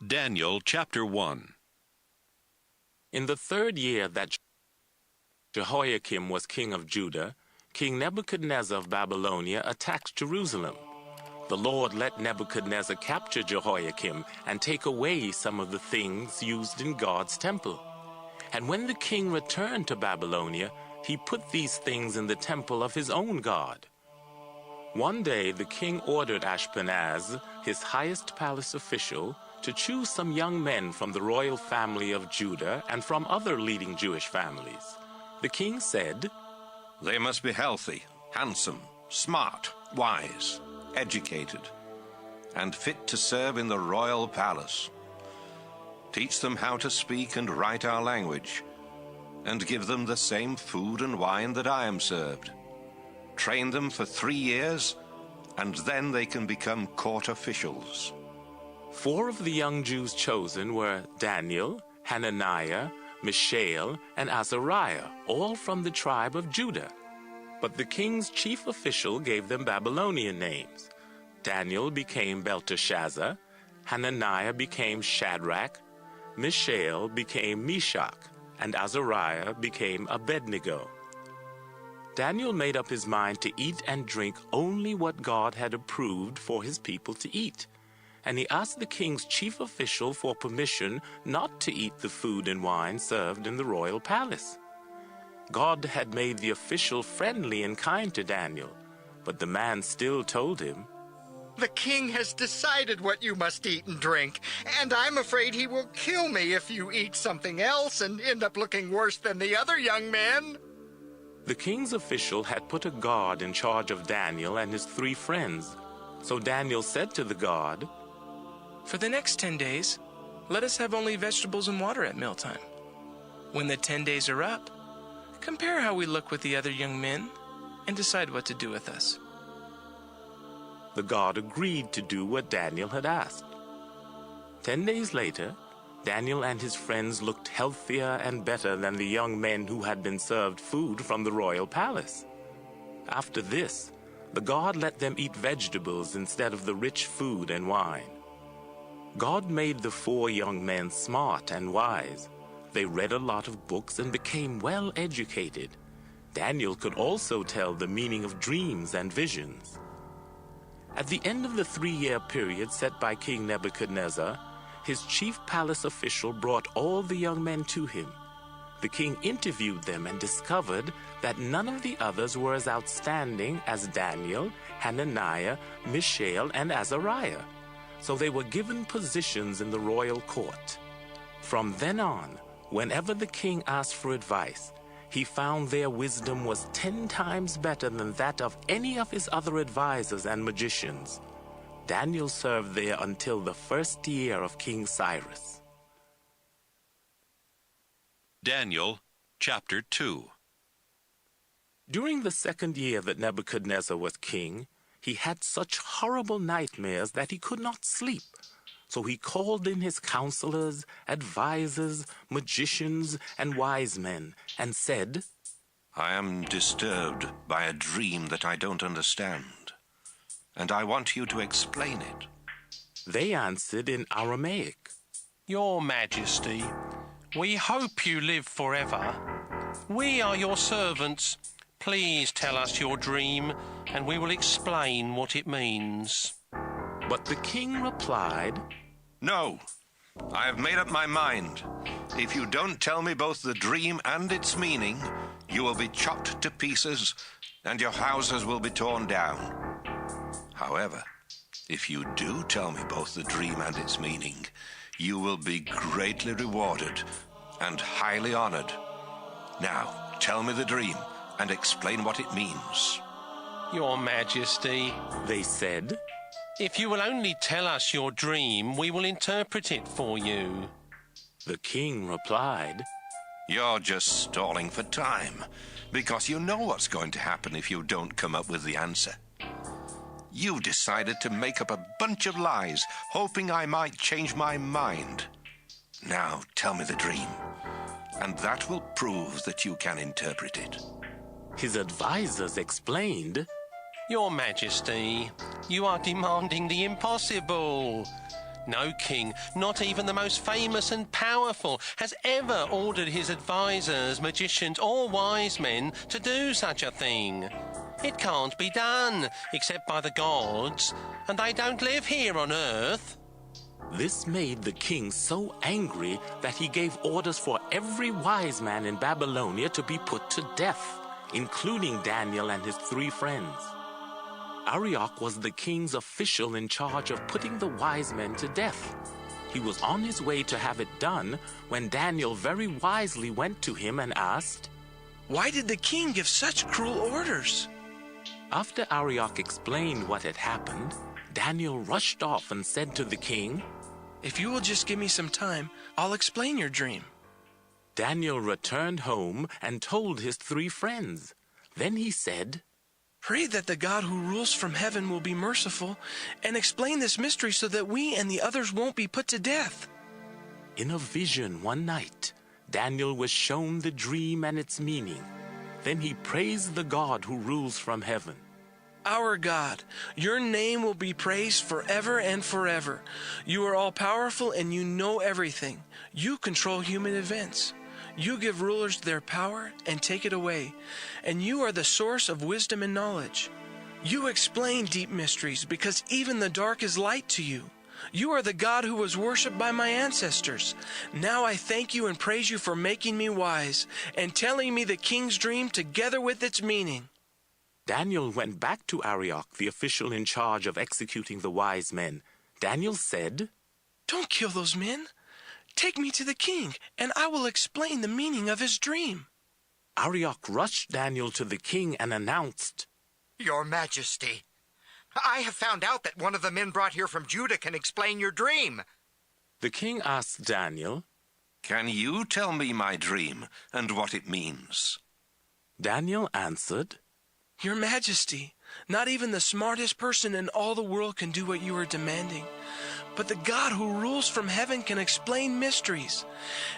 Daniel chapter 1. In the 3rd year that Jehoiakim was king of Judah, King Nebuchadnezzar of Babylonia attacked Jerusalem. The Lord let Nebuchadnezzar capture Jehoiakim and take away some of the things used in God's temple. And when the king returned to Babylonia, he put these things in the temple of his own God. One day the king ordered Ashpenaz, his highest palace official, to choose some young men from the royal family of Judah and from other leading Jewish families. The king said, "They must be healthy, handsome, smart, wise, educated, and fit to serve in the royal palace. Teach them how to speak and write our language, and give them the same food and wine that I am served. Train them for 3 years, and then they can become court officials." 4 of the young Jews chosen were Daniel, Hananiah, Mishael, and Azariah, all from the tribe of Judah. But the king's chief official gave them Babylonian names. Daniel became Belteshazzar, Hananiah became Shadrach, Mishael became Meshach, and Azariah became Abednego. Daniel made up his mind to eat and drink only what God had approved for his people to eat. And he asked the king's chief official for permission not to eat the food and wine served in the royal palace. God had made the official friendly and kind to Daniel, but the man still told him, "The king has decided what you must eat and drink, and I'm afraid he will kill me if you eat something else and end up looking worse than the other young men." The king's official had put a guard in charge of Daniel and his 3 friends. So Daniel said to the guard, "For the next 10 days, let us have only vegetables and water at mealtime. When the 10 days are up, compare how we look with the other young men and decide what to do with us." The guard agreed to do what Daniel had asked. 10 days later, Daniel and his friends looked healthier and better than the young men who had been served food from the royal palace. After this, the guard let them eat vegetables instead of the rich food and wine. God made the 4 young men smart and wise. They read a lot of books and became well educated. Daniel could also tell the meaning of dreams and visions. At the end of the 3-year period set by King Nebuchadnezzar, his chief palace official brought all the young men to him. The king interviewed them and discovered that none of the others were as outstanding as Daniel, Hananiah, Mishael, and Azariah. So they were given positions in the royal court. From then on, whenever the king asked for advice, he found their wisdom was 10 times better than that of any of his other advisors and magicians. Daniel served there until the 1st year of King Cyrus. Daniel chapter 2. During the 2nd year that Nebuchadnezzar was king, he had such horrible nightmares that he could not sleep. So he called in his counselors, advisors, magicians, and wise men, and said, "I am disturbed by a dream that I don't understand, and I want you to explain it." They answered in Aramaic, "Your Majesty, we hope you live forever. We are your servants. Please tell us your dream, and we will explain what it means." But the king replied, "No, I have made up my mind. If you don't tell me both the dream and its meaning, you will be chopped to pieces, and your houses will be torn down. However, if you do tell me both the dream and its meaning, you will be greatly rewarded and highly honored. Now, tell me the dream and explain what it means." "Your Majesty," they said, "if you will only tell us your dream, we will interpret it for you." The king replied, "You're just stalling for time, because you know what's going to happen if you don't come up with the answer. You decided to make up a bunch of lies, hoping I might change my mind. Now tell me the dream, and that will prove that you can interpret it." His advisors explained, "Your Majesty, you are demanding the impossible. No king, not even the most famous and powerful, has ever ordered his advisors, magicians, or wise men to do such a thing. It can't be done, except by the gods, and they don't live here on Earth. This made the king so angry that he gave orders for every wise man in Babylonia to be put to death, including Daniel and his 3 friends. Arioch was the king's official in charge of putting the wise men to death. He was on his way to have it done when Daniel very wisely went to him and asked, "Why did the king give such cruel orders?" After Arioch explained what had happened, Daniel rushed off and said to the king, "If you will just give me some time, I'll explain your dream." Daniel returned home and told his 3 friends. Then he said, "Pray that the God who rules from heaven will be merciful and explain this mystery so that we and the others won't be put to death." In a vision one night, Daniel was shown the dream and its meaning. Then he praised the God who rules from heaven. "Our God, your name will be praised forever and forever. You are all-powerful and you know everything. You control human events. You give rulers their power and take it away, and you are the source of wisdom and knowledge. You explain deep mysteries because even the dark is light to you. You are the God who was worshipped by my ancestors. Now I thank you and praise you for making me wise and telling me the king's dream together with its meaning." Daniel went back to Arioch, the official in charge of executing the wise men. Daniel said, "Don't kill those men. Take me to the king, and I will explain the meaning of his dream." Arioch rushed Daniel to the king and announced, Your Majesty, I have found out that one of the men brought here from Judah can explain your dream. The king asked Daniel, Can you tell me my dream and what it means? Daniel answered, "Your Majesty, not even the smartest person in all the world can do what you are demanding. But the God who rules from heaven can explain mysteries.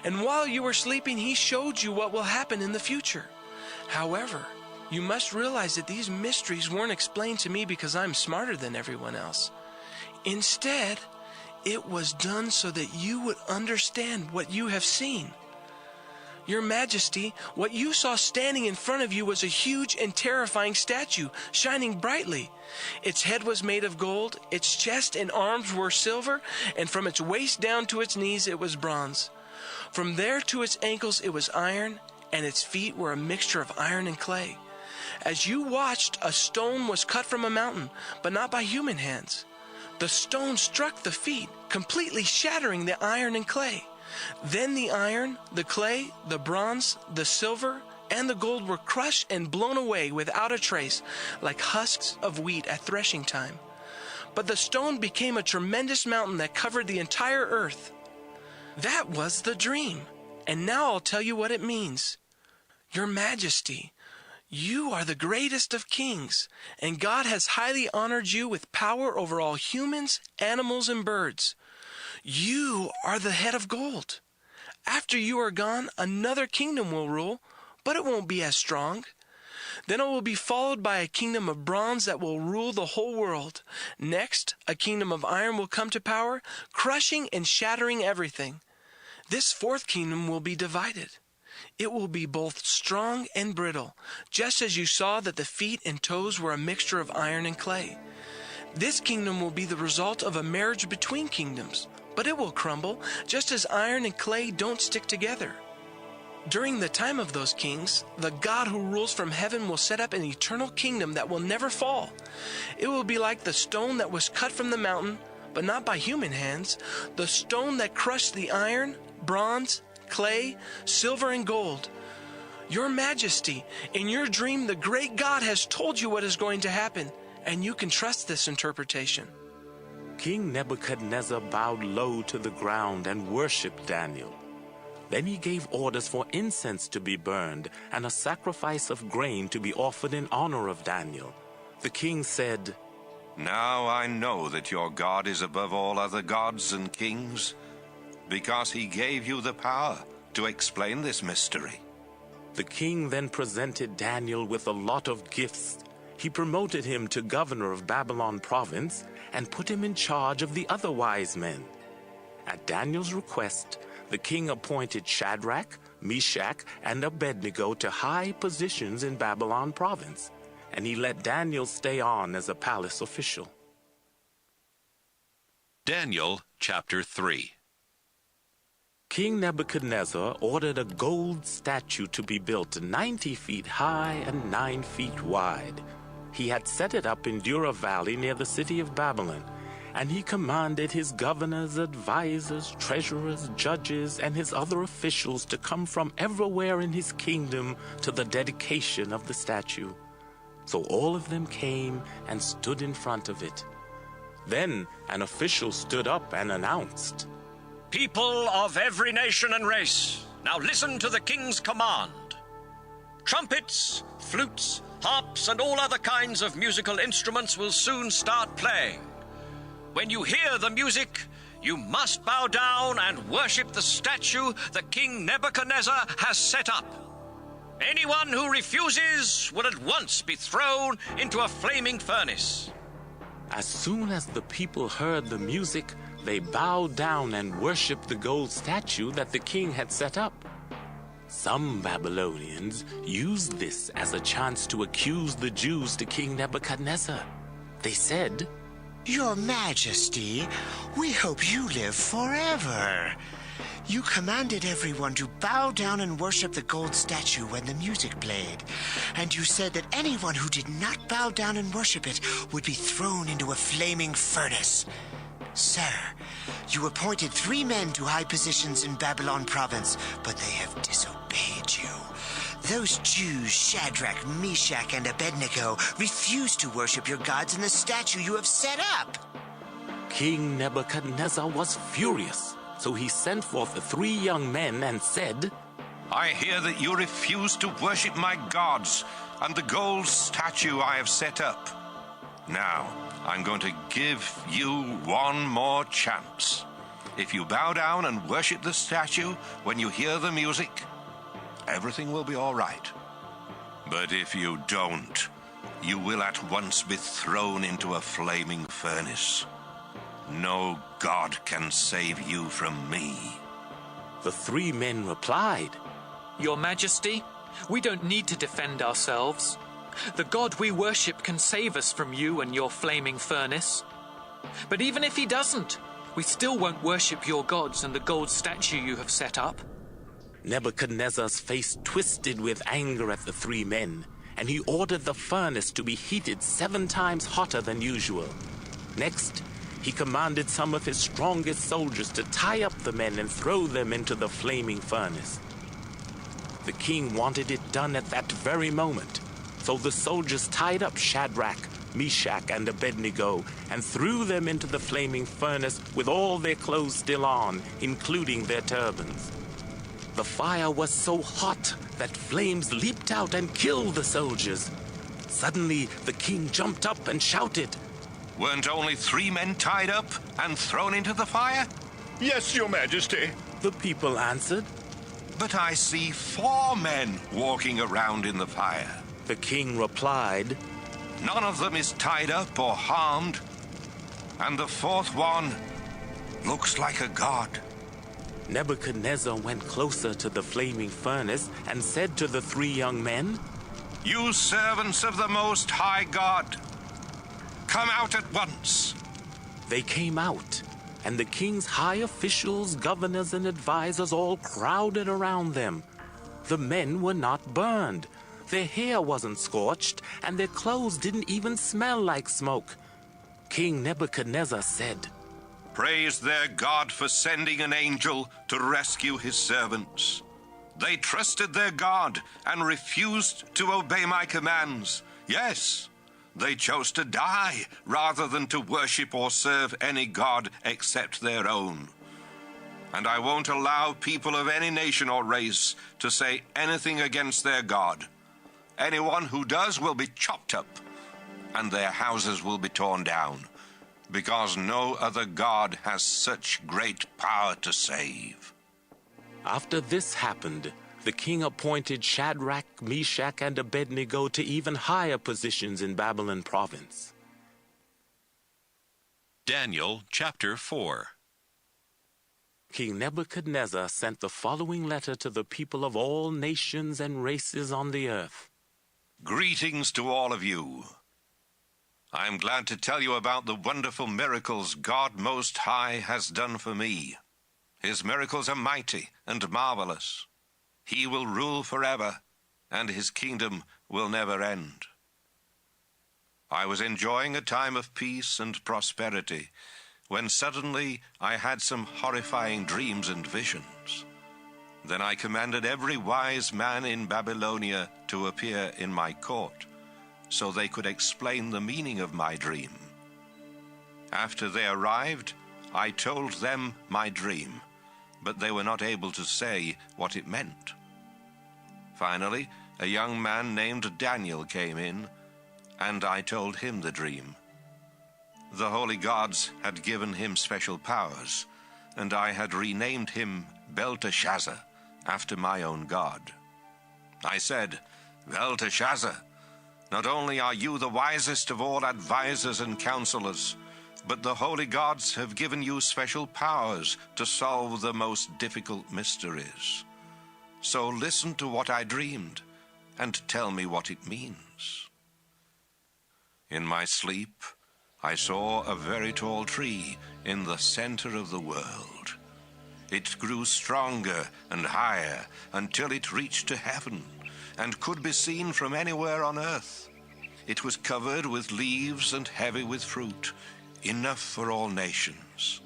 And while you were sleeping, he showed you what will happen in the future. However, you must realize that these mysteries weren't explained to me because I'm smarter than everyone else. Instead, it was done so that you would understand what you have seen. Your Majesty, what you saw standing in front of you was a huge and terrifying statue, shining brightly. Its head was made of gold, its chest and arms were silver, and from its waist down to its knees it was bronze. From there to its ankles it was iron, and its feet were a mixture of iron and clay. As you watched, a stone was cut from a mountain, but not by human hands. The stone struck the feet, completely shattering the iron and clay. Then the iron, the clay, the bronze, the silver, and the gold were crushed and blown away without a trace, like husks of wheat at threshing time. But the stone became a tremendous mountain that covered the entire earth. That was the dream, and now I'll tell you what it means. Your Majesty, you are the greatest of kings, and God has highly honored you with power over all humans, animals, and birds. You are the head of gold. After you are gone, another kingdom will rule, but it won't be as strong. Then it will be followed by a kingdom of bronze that will rule the whole world. Next, a kingdom of iron will come to power, crushing and shattering everything. This fourth kingdom will be divided. It will be both strong and brittle, just as you saw that the feet and toes were a mixture of iron and clay. This kingdom will be the result of a marriage between kingdoms, but it will crumble, just as iron and clay don't stick together. During the time of those kings, the God who rules from heaven will set up an eternal kingdom that will never fall. It will be like the stone that was cut from the mountain, but not by human hands, the stone that crushed the iron, bronze, clay, silver, and gold. Your Majesty, in your dream, the great God has told you what is going to happen, and you can trust this interpretation." King Nebuchadnezzar bowed low to the ground and worshipped Daniel. Then he gave orders for incense to be burned and a sacrifice of grain to be offered in honor of Daniel. The king said, Now I know that your God is above all other gods and kings, because he gave you the power to explain this mystery. The king then presented Daniel with a lot of gifts. He promoted him to governor of Babylon province and put him in charge of the other wise men. At Daniel's request, the king appointed Shadrach, Meshach, and Abednego to high positions in Babylon province, and he let Daniel stay on as a palace official. Daniel chapter 3. King Nebuchadnezzar ordered a gold statue to be built 90 feet high and 9 feet wide. He had set it up in Dura Valley near the city of Babylon, and he commanded his governors, advisors, treasurers, judges, and his other officials to come from everywhere in his kingdom to the dedication of the statue. So all of them came and stood in front of it. Then an official stood up and announced, "People of every nation and race, now listen to the king's command. Trumpets, flutes, harps, and all other kinds of musical instruments will soon start playing. When you hear the music, you must bow down and worship the statue that King Nebuchadnezzar has set up. Anyone who refuses will at once be thrown into a flaming furnace." As soon as the people heard the music, they bowed down and worshipped the gold statue that the king had set up. Some Babylonians used this as a chance to accuse the Jews to King Nebuchadnezzar. They said, "Your Majesty, we hope you live forever. You commanded everyone to bow down and worship the gold statue when the music played, and you said that anyone who did not bow down and worship it would be thrown into a flaming furnace. Sir, you appointed 3 men to high positions in Babylon province, but they have disobeyed you. Those Jews, Shadrach, Meshach, and Abednego, refuse to worship your gods and the statue you have set up." King Nebuchadnezzar was furious, so he sent forth the 3 young men and said, I hear that you refuse to worship my gods and the gold statue I have set up. Now, I'm going to give you one more chance. If you bow down and worship the statue when you hear the music, everything will be all right. But if you don't, you will at once be thrown into a flaming furnace. No god can save you from me. The 3 men replied, "Your Majesty, we don't need to defend ourselves. The God we worship can save us from you and your flaming furnace. But even if he doesn't, we still won't worship your gods and the gold statue you have set up." Nebuchadnezzar's face twisted with anger at the 3 men, and he ordered the furnace to be heated 7 times hotter than usual. Next, he commanded some of his strongest soldiers to tie up the men and throw them into the flaming furnace. The king wanted it done at that very moment, so the soldiers tied up Shadrach, Meshach, and Abednego and threw them into the flaming furnace with all their clothes still on, including their turbans. The fire was so hot that flames leaped out and killed the soldiers. Suddenly, the king jumped up and shouted, Weren't only 3 men tied up and thrown into the fire? Yes, Your Majesty. The people answered. But I see 4 men walking around in the fire. The king replied, None of them is tied up or harmed. And the 4th one looks like a god. Nebuchadnezzar went closer to the flaming furnace and said to the 3 young men, You servants of the Most High God, come out at once. They came out, and the king's high officials, governors, and advisors all crowded around them. The men were not burned. Their hair wasn't scorched, and their clothes didn't even smell like smoke. King Nebuchadnezzar said, Praise their God for sending an angel to rescue his servants. They trusted their God and refused to obey my commands. Yes, they chose to die rather than to worship or serve any god except their own. And I won't allow people of any nation or race to say anything against their God. Anyone who does will be chopped up, and their houses will be torn down, because no other god has such great power to save. After this happened, the king appointed Shadrach, Meshach, and Abednego to even higher positions in Babylon province. Daniel chapter 4. King Nebuchadnezzar sent the following letter to the people of all nations and races on the earth. Greetings to all of you. I am glad to tell you about the wonderful miracles God Most High has done for me. His miracles are mighty and marvelous. He will rule forever, and his kingdom will never end. I was enjoying a time of peace and prosperity when suddenly I had some horrifying dreams and visions. Then I commanded every wise man in Babylonia to appear in my court, so they could explain the meaning of my dream. After they arrived, I told them my dream, but they were not able to say what it meant. Finally, a young man named Daniel came in, and I told him the dream. The holy gods had given him special powers, and I had renamed him Belteshazzar, after my own god. I said, "Belteshazzar, not only are you the wisest of all advisors and counselors, but the holy gods have given you special powers to solve the most difficult mysteries. So listen to what I dreamed and tell me what it means." In my sleep, I saw a very tall tree in the center of the world. It grew stronger and higher until it reached to heaven and could be seen from anywhere on earth. It was covered with leaves and heavy with fruit, enough for all nations.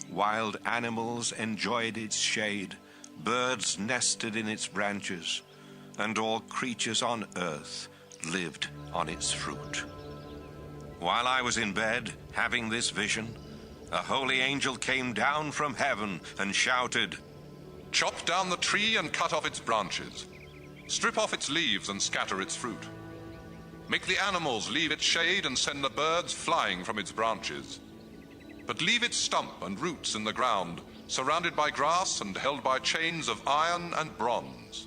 Wild animals enjoyed its shade, birds nested in its branches, and all creatures on earth lived on its fruit. While I was in bed, having this vision, a holy angel came down from heaven and shouted, "Chop down the tree and cut off its branches. Strip off its leaves and scatter its fruit. Make the animals leave its shade and send the birds flying from its branches. But leave its stump and roots in the ground, surrounded by grass and held by chains of iron and bronze.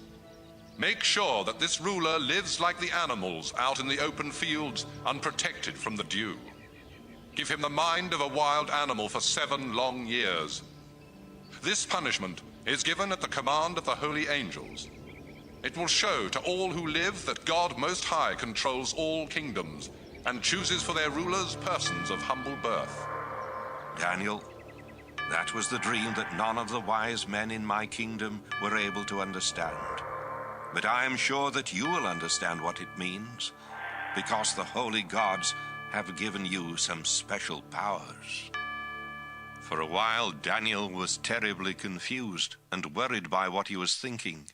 Make sure that this ruler lives like the animals out in the open fields, unprotected from the dew. Give him the mind of a wild animal for 7 long years. This punishment is given at the command of the holy angels. It will show to all who live that God Most High controls all kingdoms and chooses for their rulers persons of humble birth." Daniel, that was the dream that none of the wise men in my kingdom were able to understand. But I am sure that you will understand what it means, because the holy gods have given you some special powers. For a while, Daniel was terribly confused and worried by what he was thinking.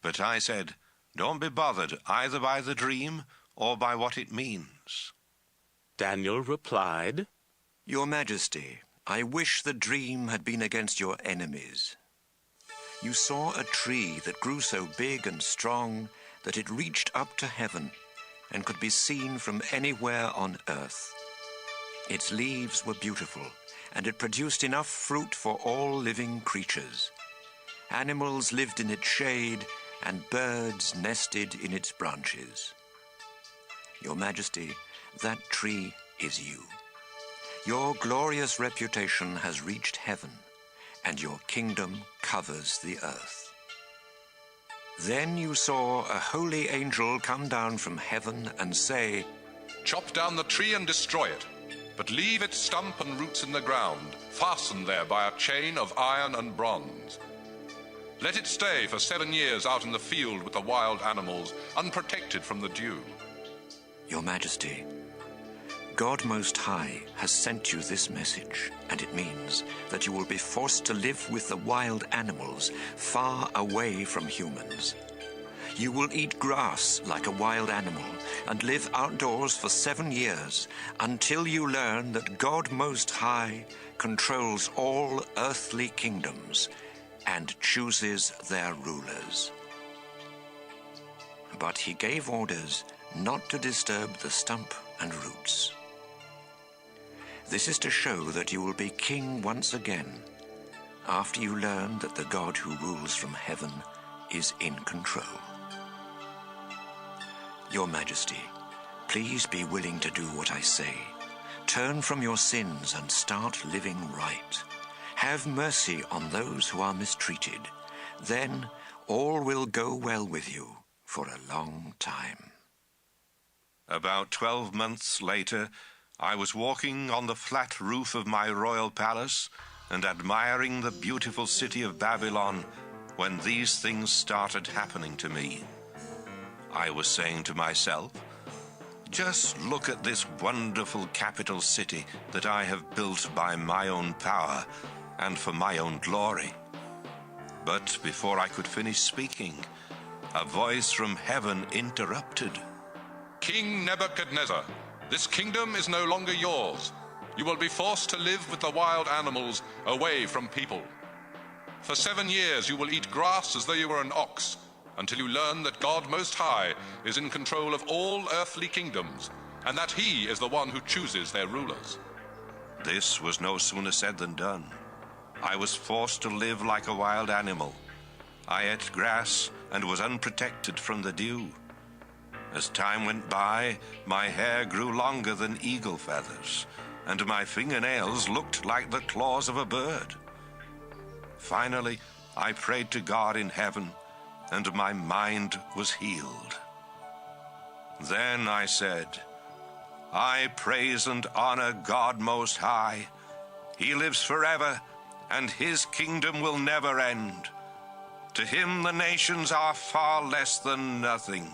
But I said, "Don't be bothered either by the dream or by what it means." Daniel replied, "Your Majesty, I wish the dream had been against your enemies. You saw a tree that grew so big and strong that it reached up to heaven and could be seen from anywhere on earth. Its leaves were beautiful, and it produced enough fruit for all living creatures. Animals lived in its shade, and birds nested in its branches. Your Majesty, that tree is you. Your glorious reputation has reached heaven, and your kingdom covers the earth. Then you saw a holy angel come down from heaven and say, "Chop down the tree and destroy it, but leave its stump and roots in the ground, fastened there by a chain of iron and bronze. Let it stay for 7 years out in the field with the wild animals, unprotected from the dew." Your Majesty, God Most High has sent you this message, and it means that you will be forced to live with the wild animals far away from humans. You will eat grass like a wild animal and live outdoors for 7 years until you learn that God Most High controls all earthly kingdoms and chooses their rulers. But he gave orders not to disturb the stump and roots. This is to show that you will be king once again, after you learn that the God who rules from heaven is in control. Your Majesty, please be willing to do what I say. Turn from your sins and start living right. Have mercy on those who are mistreated. Then all will go well with you for a long time. About 12 months later, I was walking on the flat roof of my royal palace and admiring the beautiful city of Babylon when these things started happening to me. I was saying to myself, just look at this wonderful capital city that I have built by my own power and for my own glory. But before I could finish speaking, a voice from heaven interrupted. King Nebuchadnezzar, this kingdom is no longer yours. You will be forced to live with the wild animals away from people. For 7 years you will eat grass as though you were an ox, until you learn that God Most High is in control of all earthly kingdoms, and that He is the one who chooses their rulers. This was no sooner said than done. I was forced to live like a wild animal. I ate grass and was unprotected from the dew. As time went by, my hair grew longer than eagle feathers, and my fingernails looked like the claws of a bird. Finally, I prayed to God in heaven, and my mind was healed. Then I said, I praise and honor God Most High. He lives forever, and His kingdom will never end. To Him the nations are far less than nothing.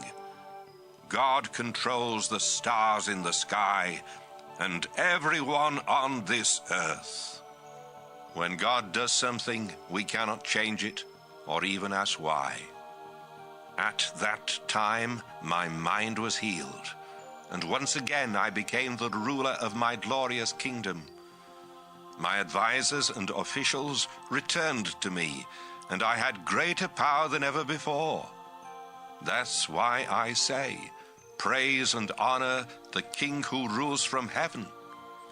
God controls the stars in the sky and everyone on this earth. When God does something, we cannot change it or even ask why. At that time, my mind was healed, and once again I became the ruler of my glorious kingdom. My advisors and officials returned to me, and I had greater power than ever before. That's why I say, praise and honor the King who rules from heaven.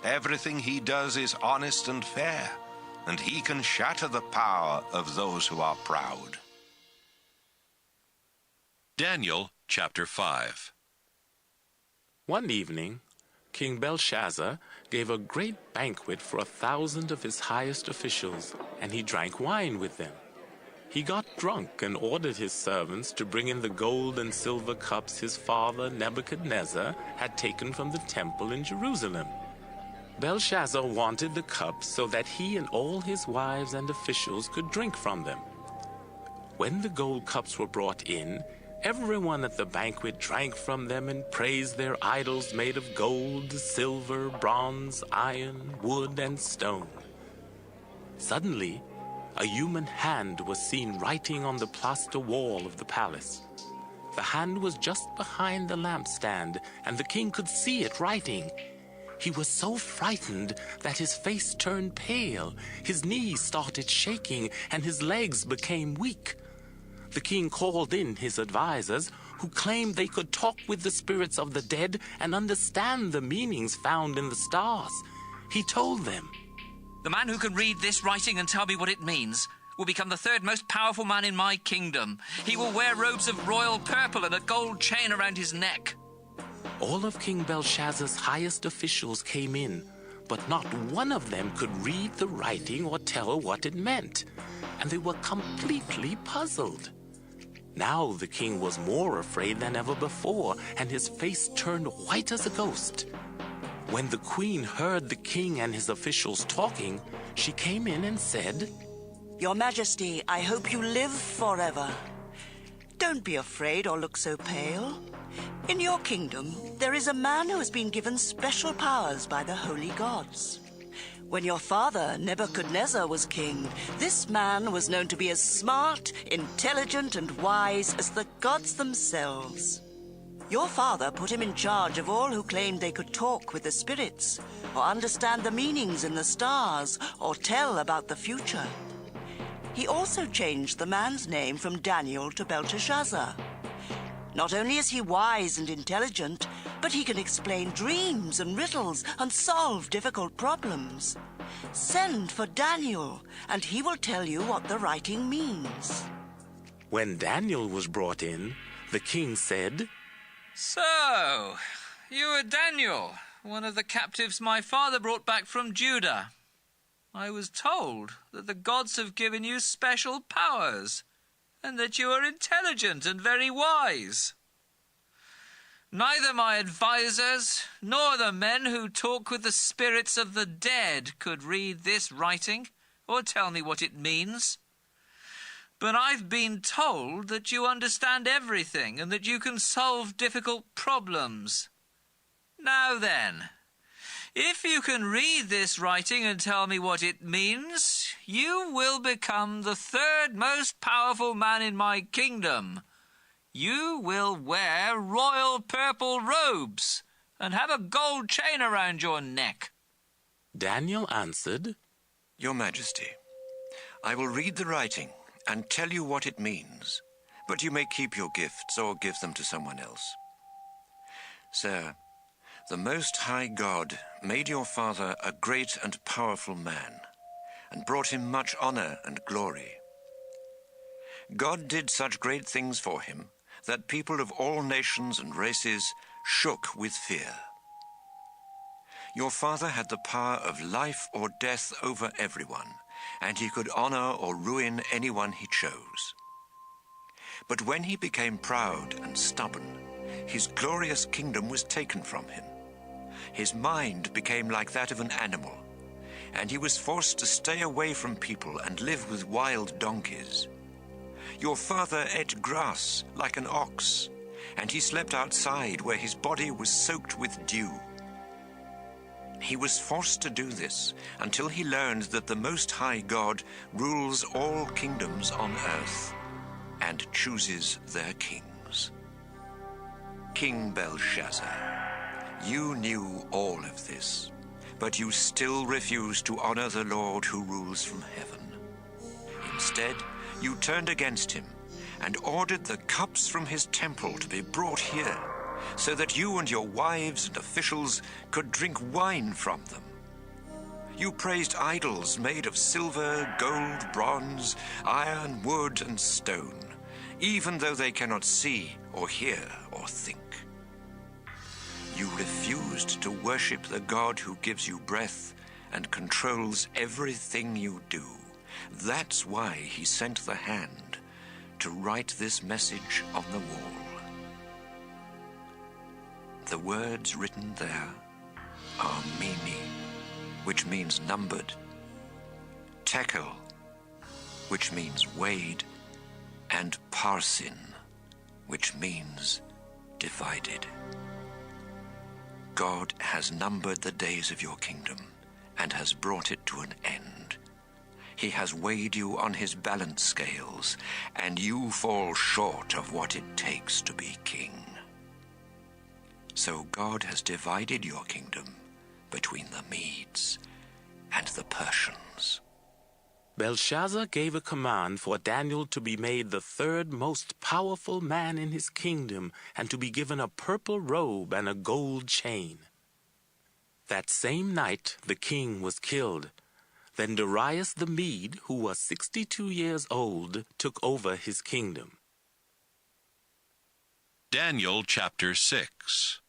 Everything He does is honest and fair, and He can shatter the power of those who are proud. Daniel chapter 5. One evening, King Belshazzar gave a great banquet for 1,000 of his highest officials, and he drank wine with them. He got drunk and ordered his servants to bring in the gold and silver cups his father Nebuchadnezzar had taken from the temple in Jerusalem. Belshazzar wanted the cups so that he and all his wives and officials could drink from them. When the gold cups were brought in, everyone at the banquet drank from them and praised their idols made of gold, silver, bronze, iron, wood, and stone. Suddenly, a human hand was seen writing on the plaster wall of the palace. The hand was just behind the lampstand, and the king could see it writing. He was so frightened that his face turned pale, his knees started shaking, and his legs became weak. The king called in his advisors, who claimed they could talk with the spirits of the dead and understand the meanings found in the stars. He told them, The man who can read this writing and tell me what it means will become the third most powerful man in my kingdom. He will wear robes of royal purple and a gold chain around his neck. All of King Belshazzar's highest officials came in, but not one of them could read the writing or tell what it meant, and they were completely puzzled. Now the king was more afraid than ever before, and his face turned white as a ghost. When the queen heard the king and his officials talking, she came in and said, Your Majesty, I hope you live forever. Don't be afraid or look so pale. In your kingdom, there is a man who has been given special powers by the holy gods. When your father, Nebuchadnezzar, was king, this man was known to be as smart, intelligent, and wise as the gods themselves. Your father put him in charge of all who claimed they could talk with the spirits, or understand the meanings in the stars, or tell about the future. He also changed the man's name from Daniel to Belteshazzar. Not only is he wise and intelligent, but he can explain dreams and riddles and solve difficult problems. Send for Daniel, and he will tell you what the writing means. When Daniel was brought in, the king said, So, you are Daniel, one of the captives my father brought back from Judah. I was told that the gods have given you special powers, and that you are intelligent and very wise. Neither my advisers nor the men who talk with the spirits of the dead could read this writing or tell me what it means. But I've been told that you understand everything and that you can solve difficult problems. Now then, if you can read this writing and tell me what it means, you will become the third most powerful man in my kingdom. You will wear royal purple robes and have a gold chain around your neck. Daniel answered, Your Majesty, I will read the writing and tell you what it means, but you may keep your gifts or give them to someone else. Sir, the Most High God made your father a great and powerful man, and brought him much honor and glory. God did such great things for him that people of all nations and races shook with fear. Your father had the power of life or death over everyone, and he could honor or ruin anyone he chose. But when he became proud and stubborn, his glorious kingdom was taken from him. His mind became like that of an animal, and he was forced to stay away from people and live with wild donkeys. Your father ate grass like an ox, and he slept outside where his body was soaked with dew. He was forced to do this until he learned that the Most High God rules all kingdoms on earth and chooses their kings. King Belshazzar, you knew all of this, but you still refused to honor the Lord who rules from heaven. Instead, you turned against him and ordered the cups from his temple to be brought here, so that you and your wives and officials could drink wine from them. You praised idols made of silver, gold, bronze, iron, wood, and stone, even though they cannot see or hear or think. You refused to worship the God who gives you breath and controls everything you do. That's why he sent the hand to write this message on the wall. The words written there are Mimi, which means numbered, Tekel, which means weighed, and Parsin, which means divided. God has numbered the days of your kingdom and has brought it to an end. He has weighed you on his balance scales, and you fall short of what it takes to be king. So God has divided your kingdom between the Medes and the Persians. Belshazzar gave a command for Daniel to be made the third most powerful man in his kingdom and to be given a purple robe and a gold chain. That same night the king was killed. Then Darius the Mede, who was 62 years old, took over his kingdom. Daniel chapter 6.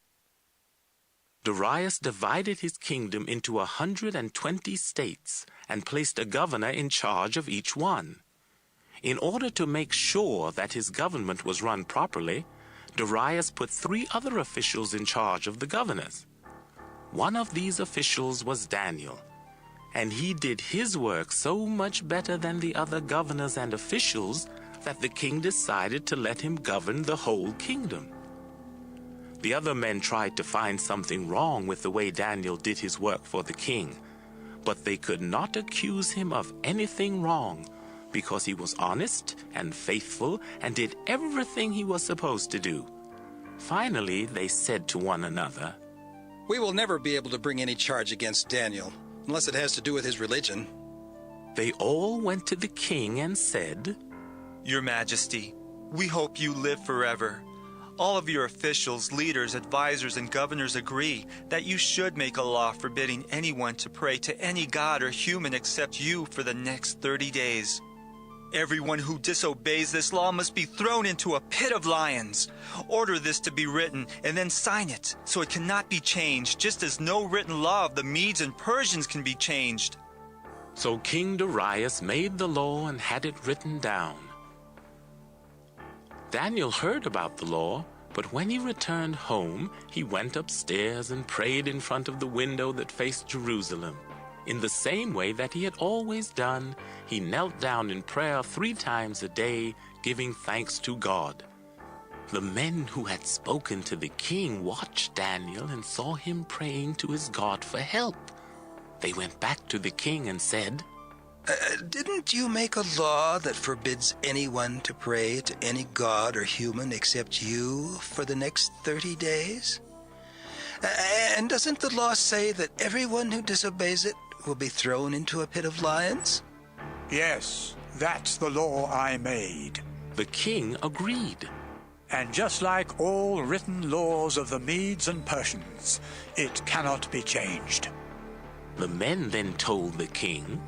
Darius divided his kingdom into 120 states and placed a governor in charge of each one. In order to make sure that his government was run properly, Darius put 3 other officials in charge of the governors. One of these officials was Daniel, and he did his work so much better than the other governors and officials that the king decided to let him govern the whole kingdom. The other men tried to find something wrong with the way Daniel did his work for the king, but they could not accuse him of anything wrong because he was honest and faithful and did everything he was supposed to do. Finally, they said to one another, "We will never be able to bring any charge against Daniel, unless it has to do with his religion." They all went to the king and said, "Your Majesty, we hope you live forever. All of your officials, leaders, advisors, and governors agree that you should make a law forbidding anyone to pray to any god or human except you for the next 30 days. Everyone who disobeys this law must be thrown into a pit of lions. Order this to be written and then sign it so it cannot be changed, just as no written law of the Medes and Persians can be changed." So King Darius made the law and had it written down. Daniel heard about the law, but when he returned home, he went upstairs and prayed in front of the window that faced Jerusalem. In the same way that he had always done, he knelt down in prayer 3 times a day, giving thanks to God. The men who had spoken to the king watched Daniel and saw him praying to his God for help. They went back to the king and said, Didn't you make a law that forbids anyone to pray to any god or human except you for the next 30 days? And doesn't the law say that everyone who disobeys it will be thrown into a pit of lions? Yes, that's the law I made. The king agreed. And just like all written laws of the Medes and Persians, it cannot be changed. The men then told the king,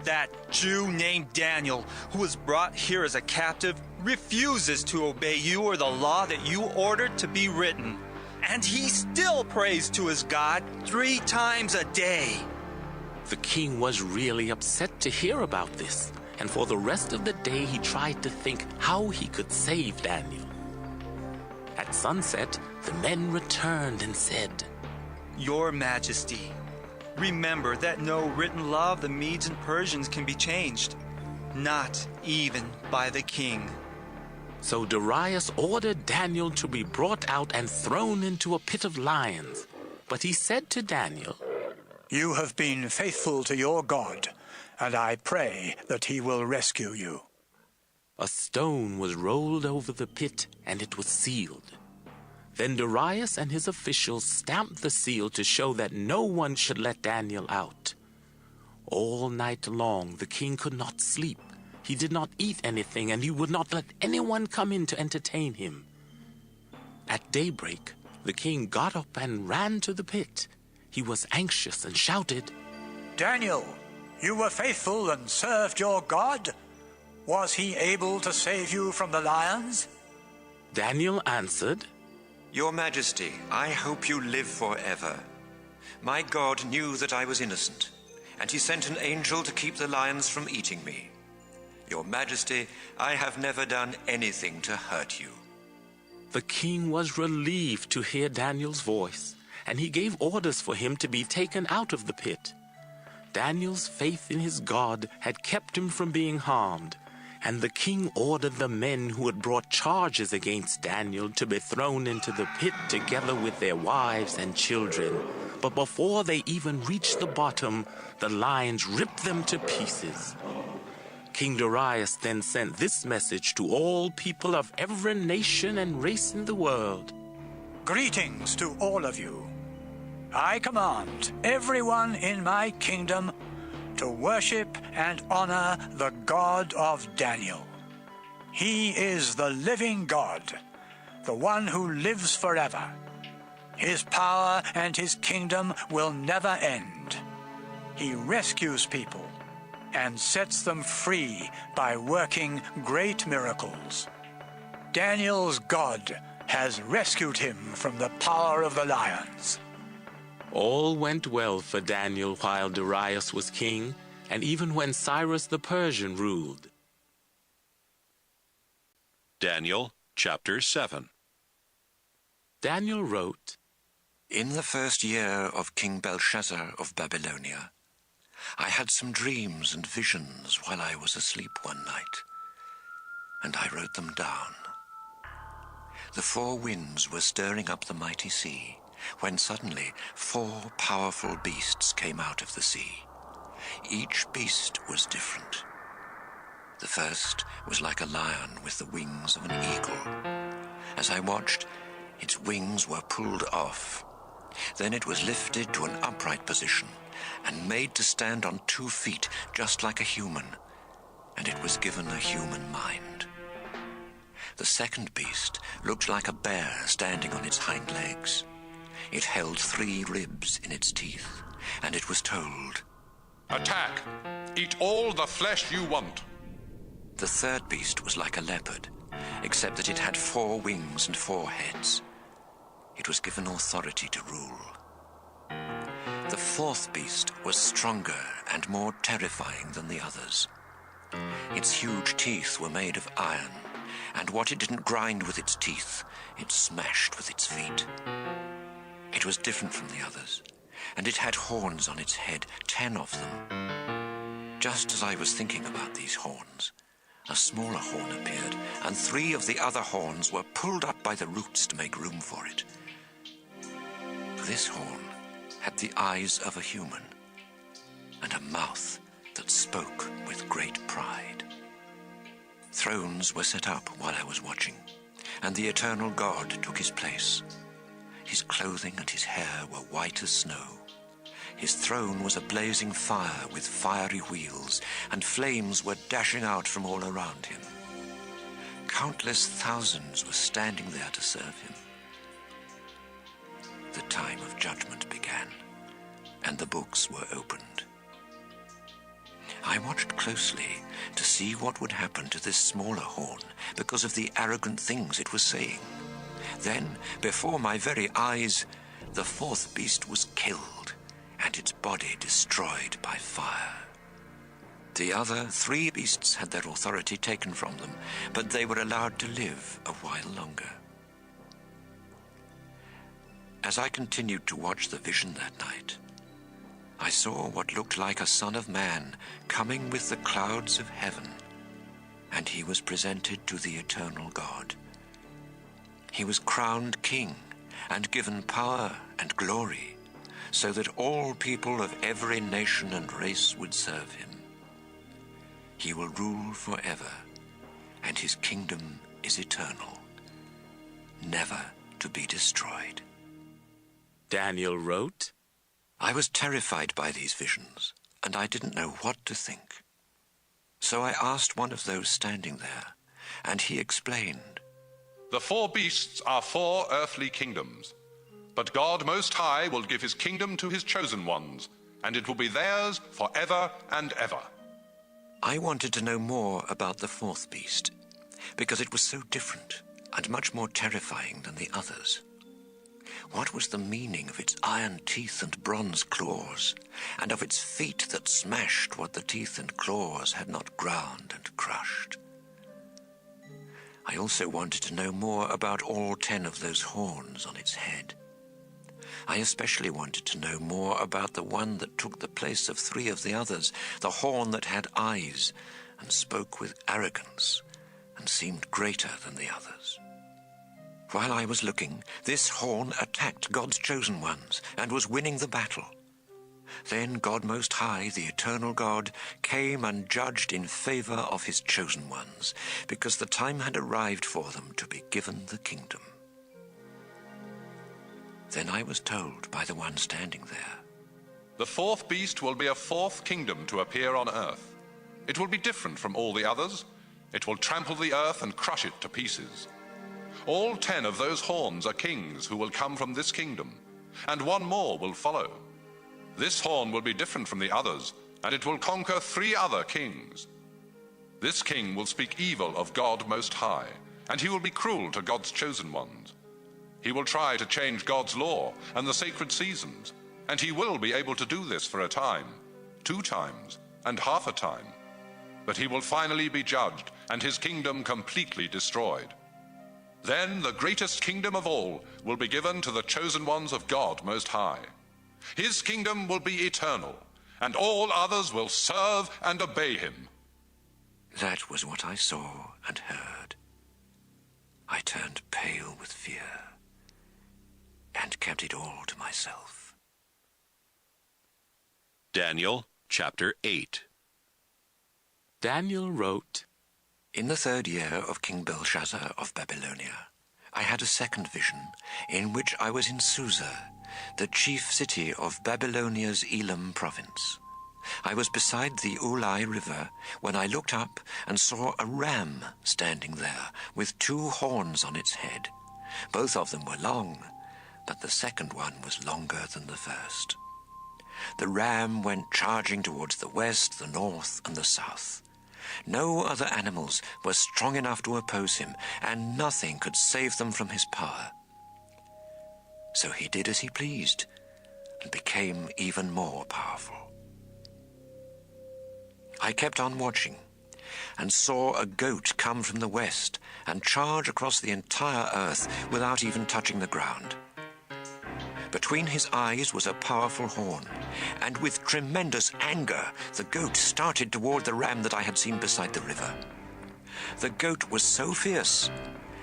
That Jew named Daniel, who was brought here as a captive, refuses to obey you or the law that you ordered to be written. And he still prays to his God 3 times a day. The king was really upset to hear about this, and for the rest of the day he tried to think how he could save Daniel. At sunset, the men returned and said, Your Majesty, remember that no written law of the Medes and Persians can be changed, not even by the king. So Darius ordered Daniel to be brought out and thrown into a pit of lions. But he said to Daniel, You have been faithful to your God, and I pray that he will rescue you. A stone was rolled over the pit, and it was sealed. Then Darius and his officials stamped the seal to show that no one should let Daniel out. All night long the king could not sleep. He did not eat anything, and he would not let anyone come in to entertain him. At daybreak, the king got up and ran to the pit. He was anxious and shouted, Daniel, you were faithful and served your God. Was he able to save you from the lions? Daniel answered, Your Majesty, I hope you live forever. My God knew that I was innocent, and he sent an angel to keep the lions from eating me. Your Majesty, I have never done anything to hurt you. The king was relieved to hear Daniel's voice, and he gave orders for him to be taken out of the pit. Daniel's faith in his God had kept him from being harmed, and the king ordered the men who had brought charges against Daniel to be thrown into the pit together with their wives and children. But before they even reached the bottom, the lions ripped them to pieces. King Darius then sent this message to all people of every nation and race in the world. Greetings to all of you. I command everyone in my kingdom to worship and honor the God of Daniel. He is the living God, the one who lives forever. His power and his kingdom will never end. He rescues people and sets them free by working great miracles. Daniel's God has rescued him from the power of the lions. All went well for Daniel while Darius was king, and even when Cyrus the Persian ruled. Daniel chapter 7. Daniel wrote, In the first year of King Belshazzar of Babylonia, I had some dreams and visions while I was asleep one night, and I wrote them down. The 4 winds were stirring up the mighty sea, when suddenly 4 powerful beasts came out of the sea. Each beast was different. The first was like a lion with the wings of an eagle. As I watched, its wings were pulled off. Then it was lifted to an upright position and made to stand on 2 feet, just like a human, and it was given a human mind. The second beast looked like a bear standing on its hind legs. It held 3 ribs in its teeth, and it was told, Attack! Eat all the flesh you want. The third beast was like a leopard, except that it had 4 wings and 4 heads. It was given authority to rule. The fourth beast was stronger and more terrifying than the others. Its huge teeth were made of iron, and what it didn't grind with its teeth, it smashed with its feet. It was different from the others, and it had horns on its head, 10 of them. Just as I was thinking about these horns, a smaller horn appeared, and 3 of the other horns were pulled up by the roots to make room for it. This horn had the eyes of a human, and a mouth that spoke with great pride. Thrones were set up while I was watching, and the eternal God took his place. His clothing and his hair were white as snow. His throne was a blazing fire with fiery wheels, and flames were dashing out from all around him. Countless thousands were standing there to serve him. The time of judgment began, and the books were opened. I watched closely to see what would happen to this smaller horn because of the arrogant things it was saying. Then, before my very eyes, the fourth beast was killed and its body destroyed by fire. The other 3 beasts had their authority taken from them, but they were allowed to live a while longer. As I continued to watch the vision that night, I saw what looked like a Son of Man coming with the clouds of heaven, and he was presented to the eternal God. He was crowned king and given power and glory, so that all people of every nation and race would serve him. He will rule forever, and his kingdom is eternal, never to be destroyed. Daniel wrote, I was terrified by these visions, and I didn't know what to think. So I asked one of those standing there, and he explained. The 4 beasts are 4 earthly kingdoms, but God Most High will give his kingdom to his chosen ones, and it will be theirs forever and ever. I wanted to know more about the 4th beast, because it was so different and much more terrifying than the others. What was the meaning of its iron teeth and bronze claws, and of its feet that smashed what the teeth and claws had not ground and crushed? I also wanted to know more about all 10 of those horns on its head. I especially wanted to know more about the one that took the place of 3 of the others, the horn that had eyes and spoke with arrogance and seemed greater than the others. While I was looking, this horn attacked God's chosen ones and was winning the battle. Then God Most High, the eternal God, came and judged in favor of his chosen ones, because the time had arrived for them to be given the kingdom. Then I was told by the one standing there, The 4th beast will be a 4th kingdom to appear on earth. It will be different from all the others. It will trample the earth and crush it to pieces. All 10 of those horns are kings who will come from this kingdom, and 1 more will follow. This horn will be different from the others, and it will conquer 3 other kings. This king will speak evil of God Most High, and he will be cruel to God's chosen ones. He will try to change God's law and the sacred seasons, and he will be able to do this for a time, 2 times, and half a time. But he will finally be judged, and his kingdom completely destroyed. Then the greatest kingdom of all will be given to the chosen ones of God Most High. His kingdom will be eternal, and all others will serve and obey him. That was what I saw and heard. I turned pale with fear and kept it all to myself. Daniel chapter 8. Daniel wrote, In the 3rd year of King Belshazzar of Babylonia, I had a second vision in which I was in Susa, the chief city of Babylonia's Elam province. I was beside the Ulai River when I looked up and saw a ram standing there with 2 horns on its head. Both of them were long, but the second one was longer than the first. The ram went charging towards the west, the north, and the south. No other animals were strong enough to oppose him, and nothing could save them from his power. So he did as he pleased, and became even more powerful. I kept on watching and saw a goat come from the west and charge across the entire earth without even touching the ground. Between his eyes was a powerful horn, and with tremendous anger the goat started toward the ram that I had seen beside the river. The goat was so fierce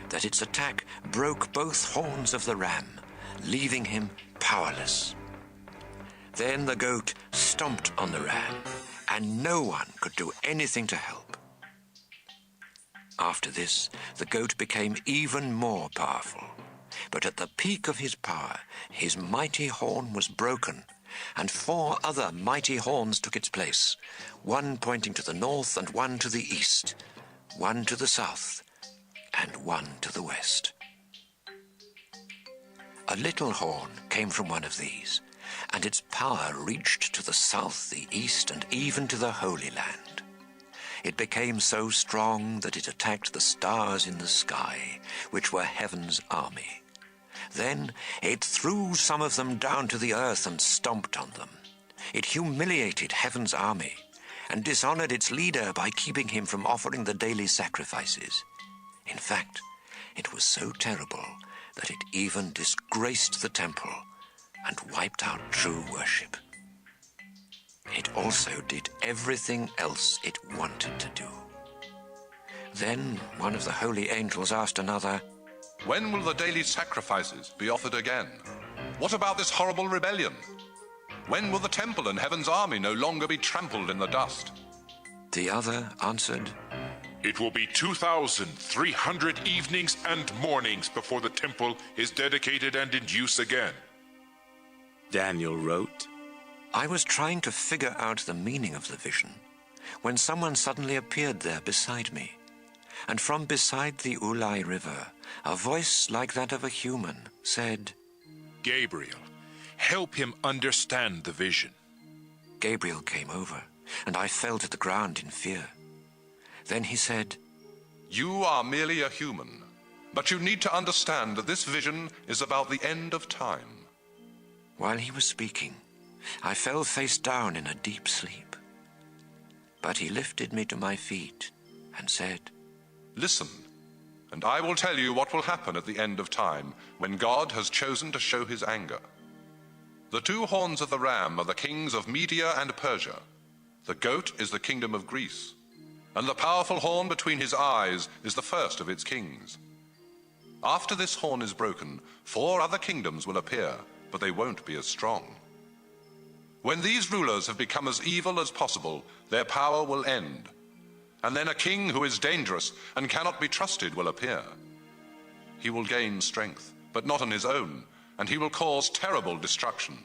that its attack broke both horns of the ram, leaving him powerless. Then the goat stomped on the ram, and no one could do anything to help. After this, the goat became even more powerful. But at the peak of his power, his mighty horn was broken, and 4 other mighty horns took its place, one pointing to the north and one to the east, one to the south and one to the west. A little horn came from one of these, and its power reached to the south, the east, and even to the Holy Land. It became so strong that it attacked the stars in the sky, which were heaven's army. Then it threw some of them down to the earth and stomped on them. It humiliated heaven's army and dishonored its leader by keeping him from offering the daily sacrifices. In fact, it was so terrible that it even disgraced the temple and wiped out true worship. It also did everything else it wanted to do. Then one of the holy angels asked another, "When will the daily sacrifices be offered again? What about this horrible rebellion? When will the temple and heaven's army no longer be trampled in the dust?" The other answered, "It will be 2,300 evenings and mornings before the temple is dedicated and in use again." Daniel wrote, I was trying to figure out the meaning of the vision when someone suddenly appeared there beside me, and from beside the Ulai River, a voice like that of a human said, "Gabriel, help him understand the vision." Gabriel came over, and I fell to the ground in fear. Then he said, "You are merely a human, but you need to understand that this vision is about the end of time." While he was speaking, I fell face down in a deep sleep. But he lifted me to my feet and said, "Listen, and I will tell you what will happen at the end of time, when God has chosen to show his anger. The 2 horns of the ram are the kings of Media and Persia. The goat is the kingdom of Greece, and the powerful horn between his eyes is the first of its kings. After this horn is broken, 4 other kingdoms will appear, but they won't be as strong. When these rulers have become as evil as possible, their power will end. And then a king who is dangerous and cannot be trusted will appear. He will gain strength, but not on his own, and he will cause terrible destruction.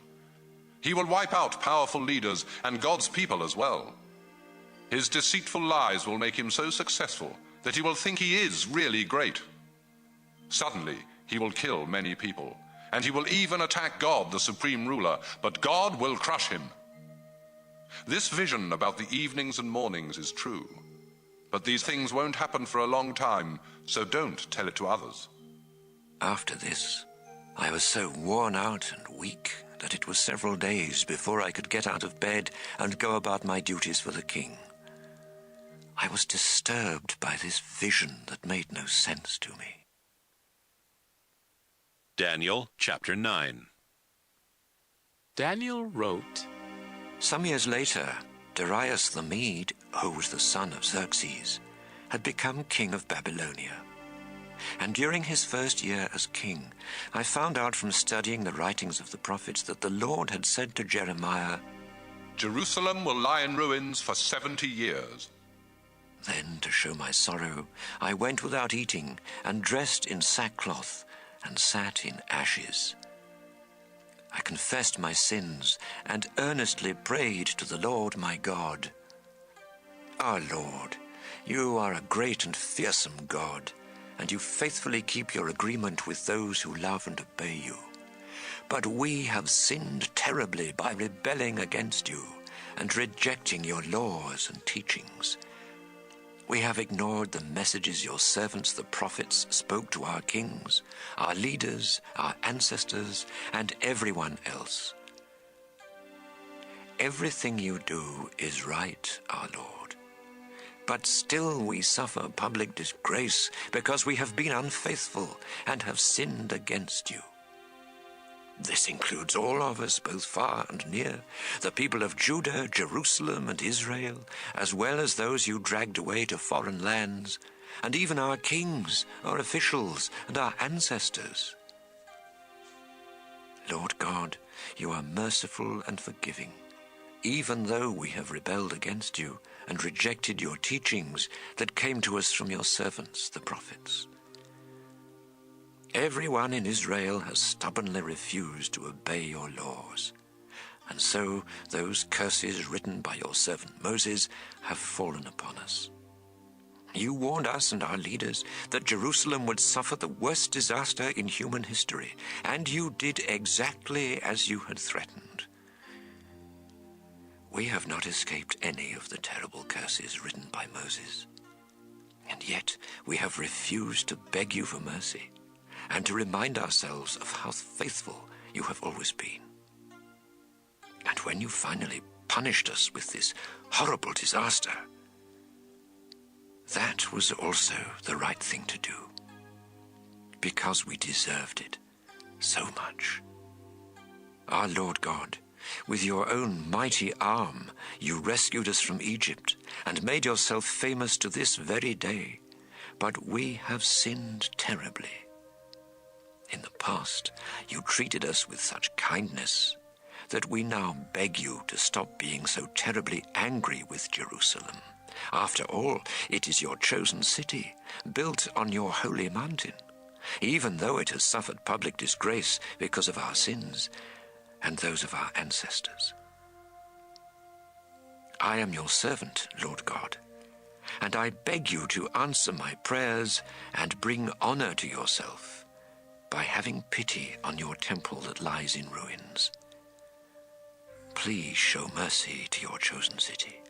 He will wipe out powerful leaders and God's people as well. His deceitful lies will make him so successful that he will think he is really great. Suddenly, he will kill many people, and he will even attack God, the supreme ruler, but God will crush him. This vision about the evenings and mornings is true, but these things won't happen for a long time, so don't tell it to others." After this, I was so worn out and weak that it was several days before I could get out of bed and go about my duties for the king. I was disturbed by this vision that made no sense to me. Daniel chapter 9. Daniel wrote, Some years later, Darius the Mede, who was the son of Xerxes, had become king of Babylonia. And during his first year as king, I found out from studying the writings of the prophets that the Lord had said to Jeremiah, "Jerusalem will lie in ruins for 70 years. Then, to show my sorrow, I went without eating and dressed in sackcloth and sat in ashes. I confessed my sins and earnestly prayed to the Lord my God. Our Lord, you are a great and fearsome God, and you faithfully keep your agreement with those who love and obey you. But we have sinned terribly by rebelling against you and rejecting your laws and teachings. We have ignored the messages your servants, the prophets, spoke to our kings, our leaders, our ancestors, and everyone else. everything you do is right, our Lord. But still we suffer public disgrace because we have been unfaithful and have sinned against you. This includes all of us, both far and near, the people of Judah, Jerusalem, and Israel, as well as those you dragged away to foreign lands, and even our kings, our officials, and our ancestors. Lord God, you are merciful and forgiving, even though we have rebelled against you and rejected your teachings that came to us from your servants, the prophets. Everyone in Israel has stubbornly refused to obey your laws, and so those curses written by your servant Moses have fallen upon us. You warned us and our leaders that Jerusalem would suffer the worst disaster in human history, and you did exactly as you had threatened. We have not escaped any of the terrible curses written by Moses, and yet we have refused to beg you for mercy and to remind ourselves of how faithful you have always been. And when you finally punished us with this horrible disaster, that was also the right thing to do, because we deserved it so much. Our Lord God, with your own mighty arm, you rescued us from Egypt and made yourself famous to this very day, but we have sinned terribly. In the past, you treated us with such kindness that we now beg you to stop being so terribly angry with Jerusalem. After all, it is your chosen city, built on your holy mountain, even though it has suffered public disgrace because of our sins and those of our ancestors. I am your servant, Lord God, and I beg you to answer my prayers and bring honor to yourself by having pity on your temple that lies in ruins. Please show mercy to your chosen city,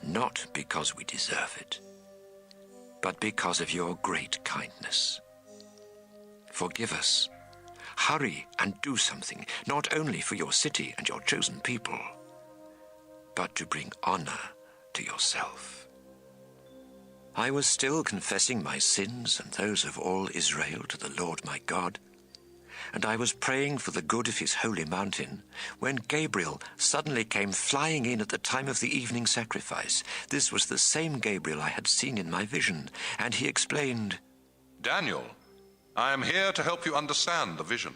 not because we deserve it, but because of your great kindness. Forgive us. Hurry and do something, not only for your city and your chosen people, but to bring honor to yourself. I was still confessing my sins and those of all Israel to the Lord my God, and I was praying for the good of his holy mountain, when Gabriel suddenly came flying in at the time of the evening sacrifice. This was the same Gabriel I had seen in my vision, and he explained, Daniel, I am here to help you understand the vision.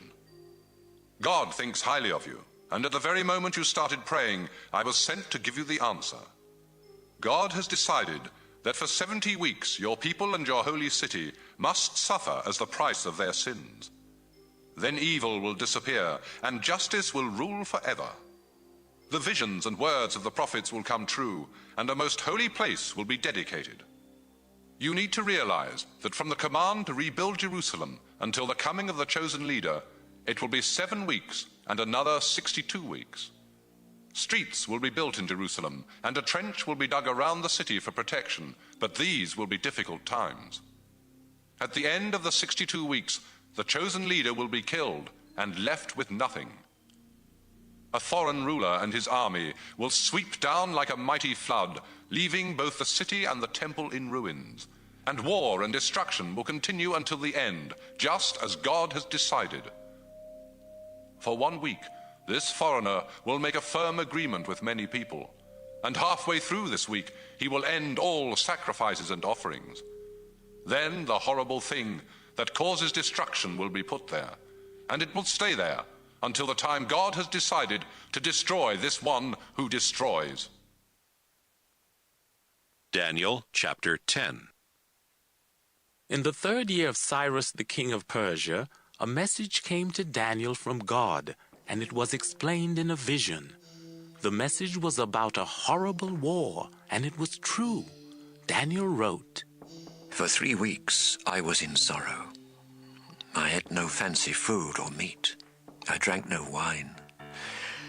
God thinks highly of you, and at the very moment you started praying, I was sent to give you the answer. God has decided that for 70 weeks your people and your holy city must suffer as the price of their sins. Then evil will disappear, and justice will rule forever. The visions and words of the prophets will come true, and a most holy place will be dedicated. You need to realize that from the command to rebuild Jerusalem until the coming of the chosen leader, it will be 7 weeks and another 62 weeks. Streets will be built in Jerusalem, and a trench will be dug around the city for protection, but these will be difficult times. At the end of the 62 weeks, the chosen leader will be killed and left with nothing. A foreign ruler and his army will sweep down like a mighty flood, leaving both the city and the temple in ruins. And war and destruction will continue until the end, just as God has decided. For 1 week, this foreigner will make a firm agreement with many people, and halfway through this week he will end all sacrifices and offerings. Then the horrible thing that causes destruction will be put there, and it will stay there until the time God has decided to destroy this one who destroys. Daniel chapter 10. In the 3rd year of Cyrus the king of Persia, a message came to Daniel from God, and it was explained in a vision. The message was about a horrible war, and it was true. Daniel wrote, For 3 weeks I was in sorrow. I ate no fancy food or meat. I drank no wine,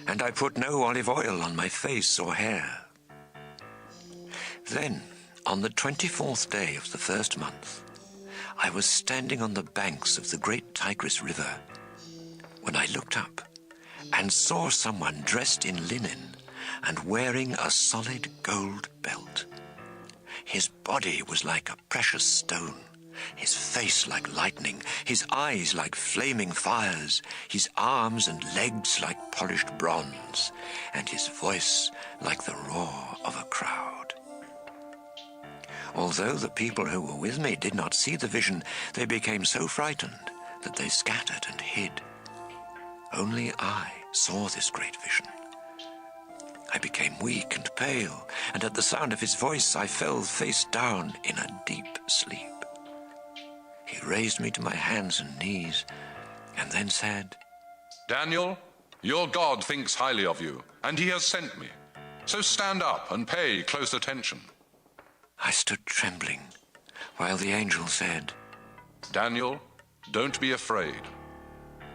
and I put no olive oil on my face or hair. Then, on the 24th day of the 1st month, I was standing on the banks of the great Tigris River when I looked up and saw someone dressed in linen and wearing a solid gold belt. His body was like a precious stone, his face like lightning, his eyes like flaming fires, his arms and legs like polished bronze, and his voice like the roar of a crowd. Although the people who were with me did not see the vision, they became so frightened that they scattered and hid. Only I saw this great vision. I became weak and pale, and at the sound of his voice I fell face down in a deep sleep. He raised me to my hands and knees, and then said, Daniel, your God thinks highly of you, and he has sent me. So stand up and pay close attention. I stood trembling, while the angel said, Daniel, don't be afraid.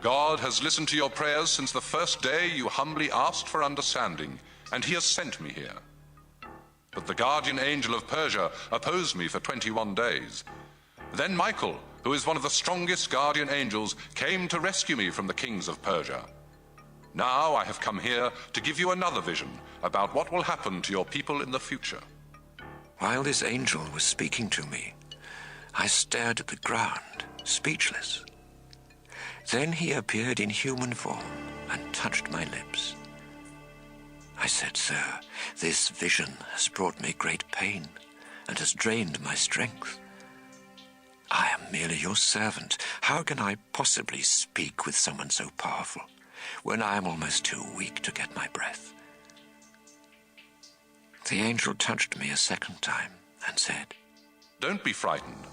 God has listened to your prayers since the first day you humbly asked for understanding, and he has sent me here. But the guardian angel of Persia opposed me for 21 days. Then Michael, who is one of the strongest guardian angels, came to rescue me from the kings of Persia. Now I have come here to give you another vision about what will happen to your people in the future. While this angel was speaking to me, I stared at the ground, speechless. Then he appeared in human form and touched my lips. I said, Sir, this vision has brought me great pain and has drained my strength. I am merely your servant. How can I possibly speak with someone so powerful when I am almost too weak to get my breath? The angel touched me a second time and said, Don't be frightened.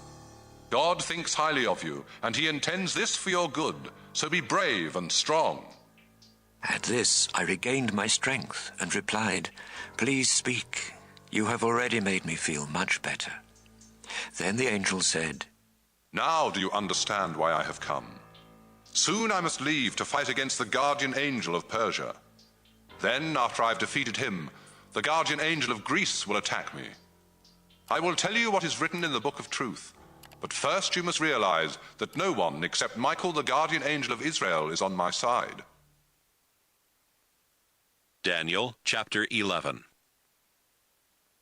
God thinks highly of you, and he intends this for your good, so be brave and strong. At this, I regained my strength and replied, Please speak. You have already made me feel much better. Then the angel said, Now do you understand why I have come? Soon I must leave to fight against the guardian angel of Persia. Then, after I've defeated him, the guardian angel of Greece will attack me. I will tell you what is written in the book of truth, but first you must realize that no one except Michael, the guardian angel of Israel, is on my side. Daniel chapter 11.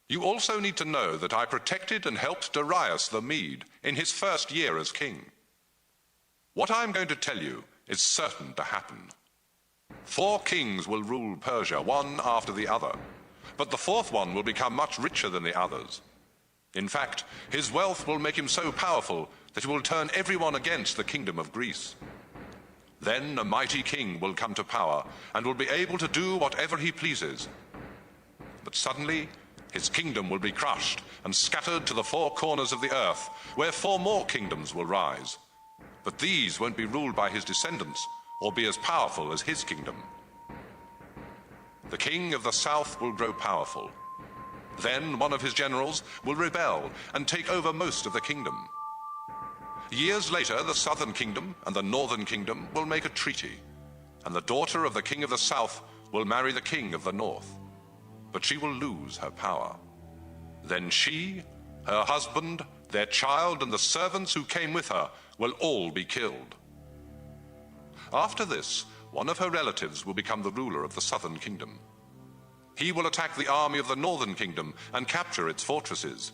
You also need to know that I protected and helped Darius the Mede in his first year as king. What I am going to tell you is certain to happen. 4 kings will rule Persia, one after the other, but the 4th one will become much richer than the others. In fact, his wealth will make him so powerful that he will turn everyone against the kingdom of Greece. Then a mighty king will come to power and will be able to do whatever he pleases. But suddenly, his kingdom will be crushed and scattered to the 4 corners of the earth, where 4 more kingdoms will rise. But these won't be ruled by his descendants or be as powerful as his kingdom. The king of the south will grow powerful. Then one of his generals will rebel and take over most of the kingdom. Years later, the southern kingdom and the northern kingdom will make a treaty, and the daughter of the king of the south will marry the king of the north. But she will lose her power. Then she, her husband, their child, and the servants who came with her will all be killed. After this, one of her relatives will become the ruler of the southern kingdom. He will attack the army of the northern kingdom and capture its fortresses.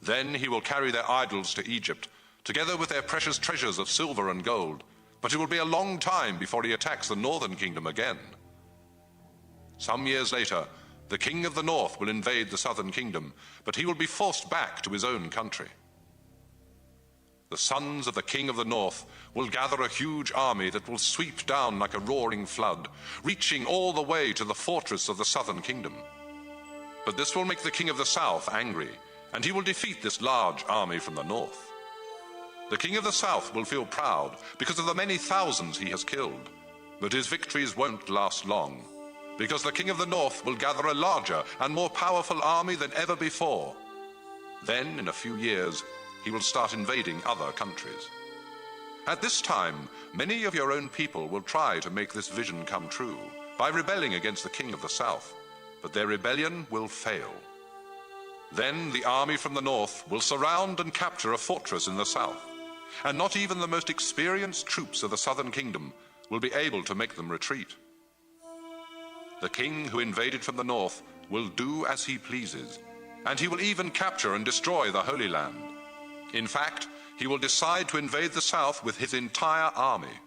Then he will carry their idols to Egypt, together with their precious treasures of silver and gold, but it will be a long time before he attacks the northern kingdom again. Some years later, the king of the north will invade the southern kingdom, but he will be forced back to his own country. The sons of the king of the north will gather a huge army that will sweep down like a roaring flood, reaching all the way to the fortress of the southern kingdom. But this will make the king of the south angry, and he will defeat this large army from the north. The king of the south will feel proud because of the many thousands he has killed, but his victories won't last long, because the king of the north will gather a larger and more powerful army than ever before. Then, in a few years, he will start invading other countries. At this time, many of your own people will try to make this vision come true by rebelling against the king of the south, but their rebellion will fail. Then the army from the north will surround and capture a fortress in the south, and not even the most experienced troops of the southern kingdom will be able to make them retreat. The king who invaded from the north will do as he pleases, and he will even capture and destroy the Holy Land. In fact, he will decide to invade the south with his entire army.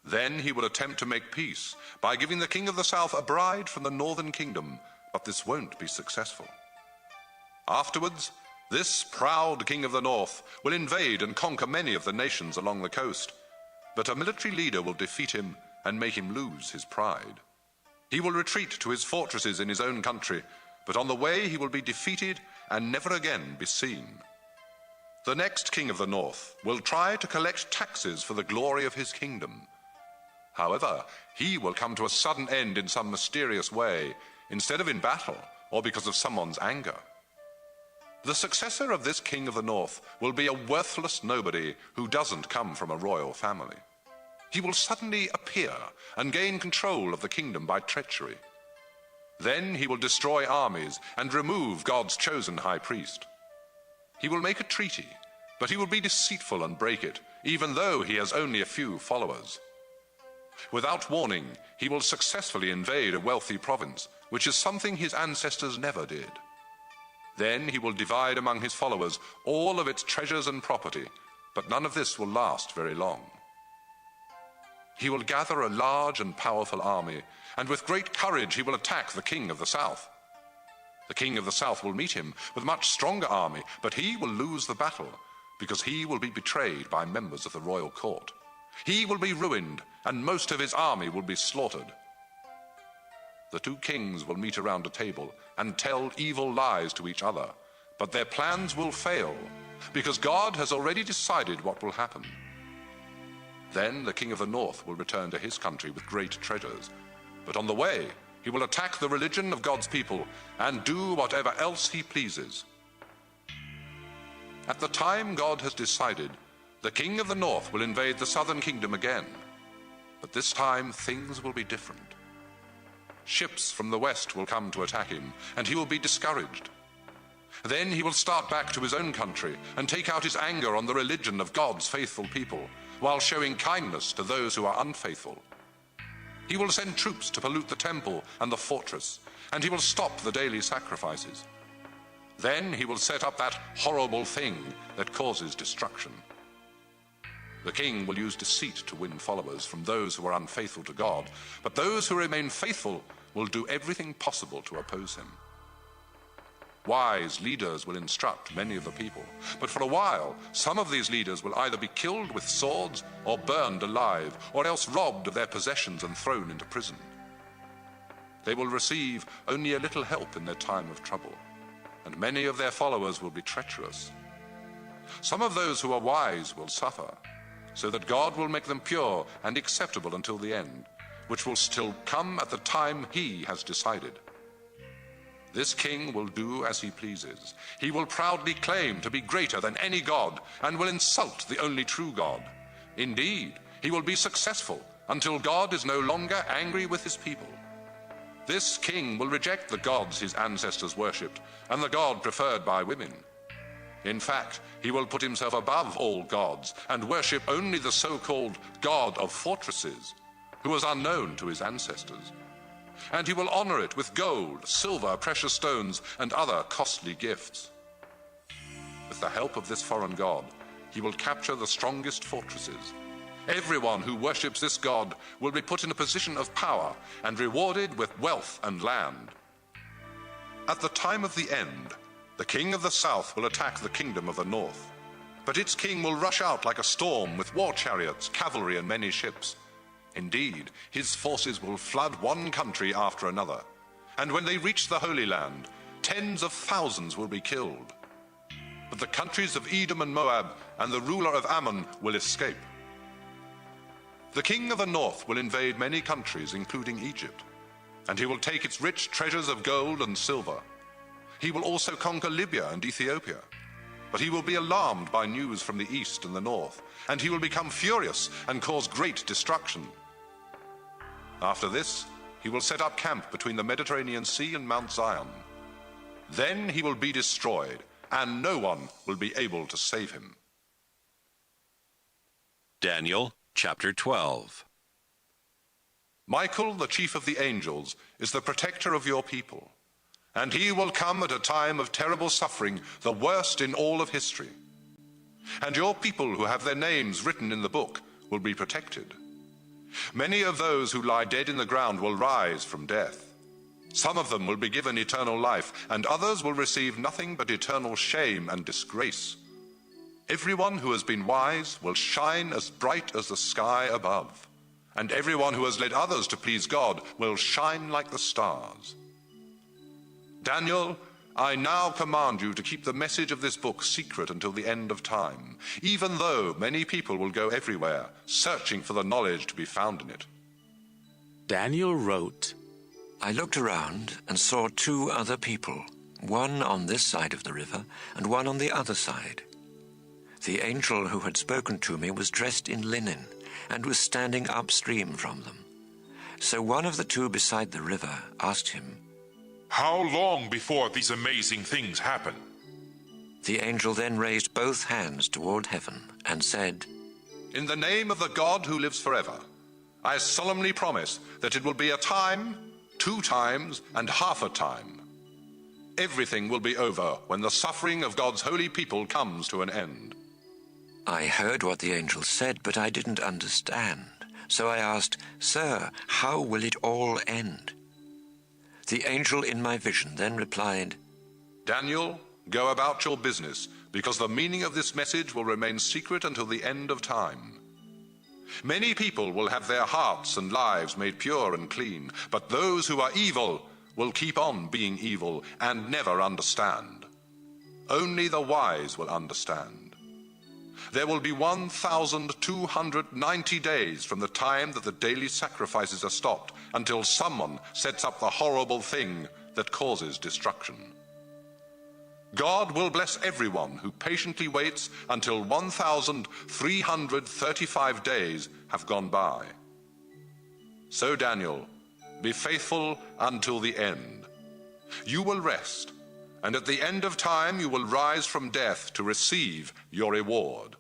Then he will attempt to make peace by giving the king of the south a bride from the northern kingdom, but this won't be successful. Afterwards, this proud king of the north will invade and conquer many of the nations along the coast, but a military leader will defeat him and make him lose his pride. He will retreat to his fortresses in his own country, but on the way he will be defeated and never again be seen. The next king of the north will try to collect taxes for the glory of his kingdom. However, he will come to a sudden end in some mysterious way, instead of in battle or because of someone's anger. The successor of this king of the north will be a worthless nobody who doesn't come from a royal family. He will suddenly appear and gain control of the kingdom by treachery. Then he will destroy armies and remove God's chosen high priest. He will make a treaty, but he will be deceitful and break it, even though he has only a few followers. Without warning, he will successfully invade a wealthy province, which is something his ancestors never did. Then he will divide among his followers all of its treasures and property, but none of this will last very long. He will gather a large and powerful army, and with great courage he will attack the king of the south. The king of the south will meet him with a much stronger army, but he will lose the battle, because he will be betrayed by members of the royal court. He will be ruined, and most of his army will be slaughtered. The two kings will meet around a table and tell evil lies to each other, but their plans will fail, because God has already decided what will happen. Then the king of the north will return to his country with great treasures, but on the way he will attack the religion of God's people and do whatever else he pleases. At the time God has decided, the king of the north will invade the southern kingdom again, but this time things will be different. Ships from the west will come to attack him, and he will be discouraged. Then he will start back to his own country and take out his anger on the religion of God's faithful people, while showing kindness to those who are unfaithful. He will send troops to pollute the temple and the fortress, and he will stop the daily sacrifices. Then he will set up that horrible thing that causes destruction. The king will use deceit to win followers from those who are unfaithful to God, but those who remain faithful will do everything possible to oppose him. Wise leaders will instruct many of the people, but for a while, some of these leaders will either be killed with swords or burned alive, or else robbed of their possessions and thrown into prison. They will receive only a little help in their time of trouble, and many of their followers will be treacherous. Some of those who are wise will suffer, so that God will make them pure and acceptable until the end, which will still come at the time he has decided. This king will do as he pleases. He will proudly claim to be greater than any god and will insult the only true God. Indeed, he will be successful until God is no longer angry with his people. This king will reject the gods his ancestors worshipped and the God preferred by women. In fact, he will put himself above all gods and worship only the so-called God of fortresses, who was unknown to his ancestors. And he will honor it with gold, silver, precious stones, and other costly gifts. With the help of this foreign god, he will capture the strongest fortresses. Everyone who worships this god will be put in a position of power and rewarded with wealth and land. At the time of the end, the king of the south will attack the kingdom of the north. But its king will rush out like a storm with war chariots, cavalry, and many ships. Indeed, his forces will flood one country after another, and when they reach the Holy Land, tens of thousands will be killed. But the countries of Edom and Moab and the ruler of Ammon will escape. The king of the north will invade many countries, including Egypt, and he will take its rich treasures of gold and silver. He will also conquer Libya and Ethiopia, but he will be alarmed by news from the east and the north, and he will become furious and cause great destruction. After this, he will set up camp between the Mediterranean Sea and Mount Zion. Then he will be destroyed, and no one will be able to save him. Daniel chapter 12. Michael, the chief of the angels, is the protector of your people, and he will come at a time of terrible suffering, the worst in all of history. And your people who have their names written in the book will be protected. Many of those who lie dead in the ground will rise from death. Some of them will be given eternal life, and others will receive nothing but eternal shame and disgrace. Everyone who has been wise will shine as bright as the sky above, and everyone who has led others to please God will shine like the stars. Daniel, I now command you to keep the message of this book secret until the end of time, even though many people will go everywhere, searching for the knowledge to be found in it. Daniel wrote, I looked around and saw 2 other people, one on this side of the river and one on the other side. The angel who had spoken to me was dressed in linen and was standing upstream from them. So one of the 2 beside the river asked him, How long before these amazing things happen? The angel then raised both hands toward heaven and said, In the name of the God who lives forever, I solemnly promise that it will be a time, 2 times, and half a time. Everything will be over when the suffering of God's holy people comes to an end. I heard what the angel said, but I didn't understand. So I asked, Sir, how will it all end? The angel in my vision then replied, Daniel, go about your business, because the meaning of this message will remain secret until the end of time. Many people will have their hearts and lives made pure and clean, but those who are evil will keep on being evil and never understand. Only the wise will understand. There will be 1,290 days from the time that the daily sacrifices are stopped until someone sets up the horrible thing that causes destruction. God will bless everyone who patiently waits until 1,335 days have gone by. So, Daniel, be faithful until the end. You will rest, and at the end of time you will rise from death to receive your reward.